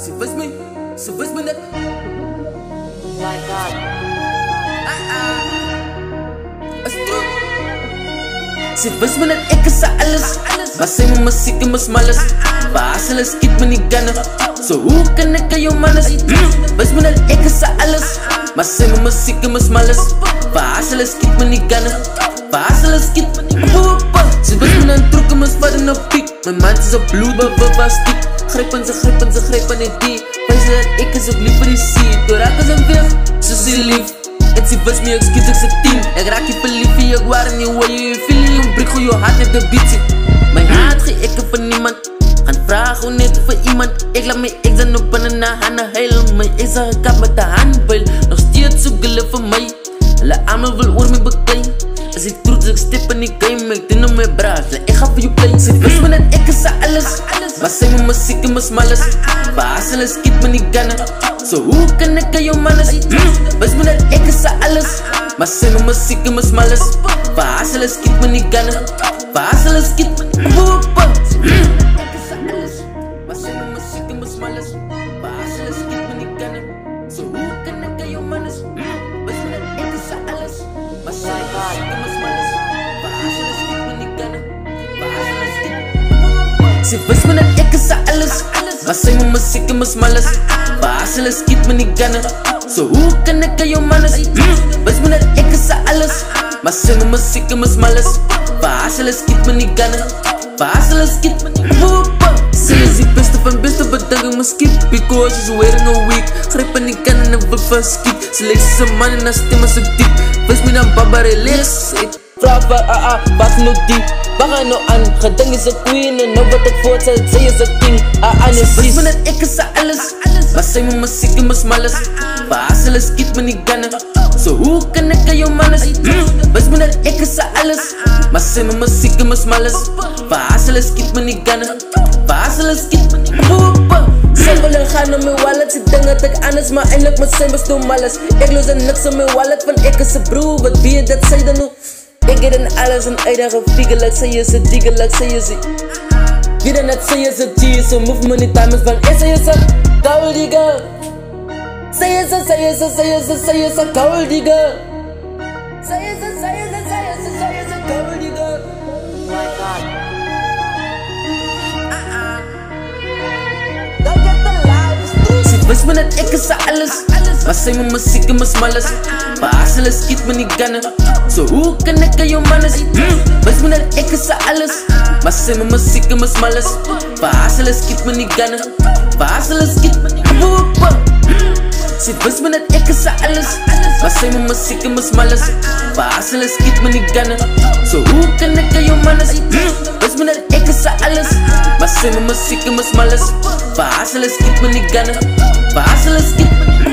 Ze wist me net. My God. Is true. Ze wist me net, ik is alles. Maar zij me muziek en mijn smalles. Baasel is kiet me niet kennen. Zo hoe kan ik aan jou mannes? Wist me net, ik is alles. Maar zij me muziek en mijn smalles. Baasel is kiet me niet kennen. Baasel is kiet me niet kennen. Ze wist me net, trokken me spadden op piek. Mijn man is op bloed, maar we was diep. Grijpen ze in die. Wijs dat ik is ook lief voor die zie. Door raken ze weg, ze zie lief. En ze wist me, ik schiet ik ze 10. Ik raak je verliefd, ik waar niet hoe je viel. Je breekt gewoon je hart met de beat. Mijn hart geef ik voor niemand. Gaan vragen hoe net voor iemand. Ik laat me ex aan op en na handen heilen. Mijn ex zag ik met de handbel. Nog steeds zoeken voor mij. Alle allemaal wil oor me beklein. Als ik trots, ik stip in die game. Ik doe nog mijn braas, ik ga voor je play. Ze wist me net, ik is alles. Maar zij me muziek en mijn smalles. Baasel is kiet me niet kennen. Zo hoe kan ik aan jou mannes? Wist me net, ik is alles. Maar zij me muziek en mijn smalles. Baasel is kiet me niet kennen. Baasel is kiet me niet kennen. Ik is alles. Maar zij me muziek en mijn smalles. Baasel is kiet me niet kennen. Zo hoe kan ik aan jou mannes? Wist me net, ik is alles. Maar zij me muziek en mijn smalles. Baasel is kiet me niet kennen. Baasel is kiet me niet kennen. Ze wist me net, ik is alles. Maar zij me muziek en mijn smalles. Baasel is kiet me niet kennen. Zo hoe kan ik aan jou mannes? Wist me net, ik is alles. Maar zij me muziek en mijn smalles. Baasel is kiet me niet kennen. Baasel is kiet me niet kennen. Zij is die beste van beste, bedankt me skip. Because she's wearing a wig. Grijp en ik kan en we van skip. Ze leest zijn man en haar stem is zo diep. Wist me dan baba relax. Vraag waar wat nu diep. Waar ga je nou aan? Gedang is een queen en nou wat ik voortzet, zij is een king. Nu wist me net, ik is alles. Maar zij me muziek en mijn smalles. Baasel is kiet me niet kennen. Zo hoe kan ik aan jou mannes? Wist me net, ik is alles. Maar zij me muziek en mijn smalles. Baasel is kiet me niet kennen. Baasel is kiet me niet kennen. Zij willen gaan naar mijn wallet. Ze denken dat ik anders, maar eindelijk met zijn best doen alles. Ik loos er niks aan mijn wallet, van ik is een broer. Wat wie je dat zij dan nu? Ik get in alles en uitdagen figurelijk. Zij is het diegelijk, zij is het. Wie dan net, zij is het G. So move money diamonds van zij is het gold digger. Zij is het gold digger. Zij is het gold digger. My God. Don't get the life. Ze wist me net, ik is alles. Maar zij me muziek en mijn smalles. Baasel is kiet me niet kennen. Zo hoe kan ik aan jou mannes? Wist me net, ik is alles. Maar zij me muziek en mijn smalles. Baasel is kiet me niet kennen. Baasel is kiet me niet kennen. Ze wist me net, ik is alles. Maar zij me muziek en mijn smalles. Baasel is kiet me niet kennen. Zo hoe kan ik aan jou mannes? Wist me net, ik is alles. Maar zij me muziek en mijn smalles. Baasel is kiet me niet kennen. Baasel is kiet me niet kennen.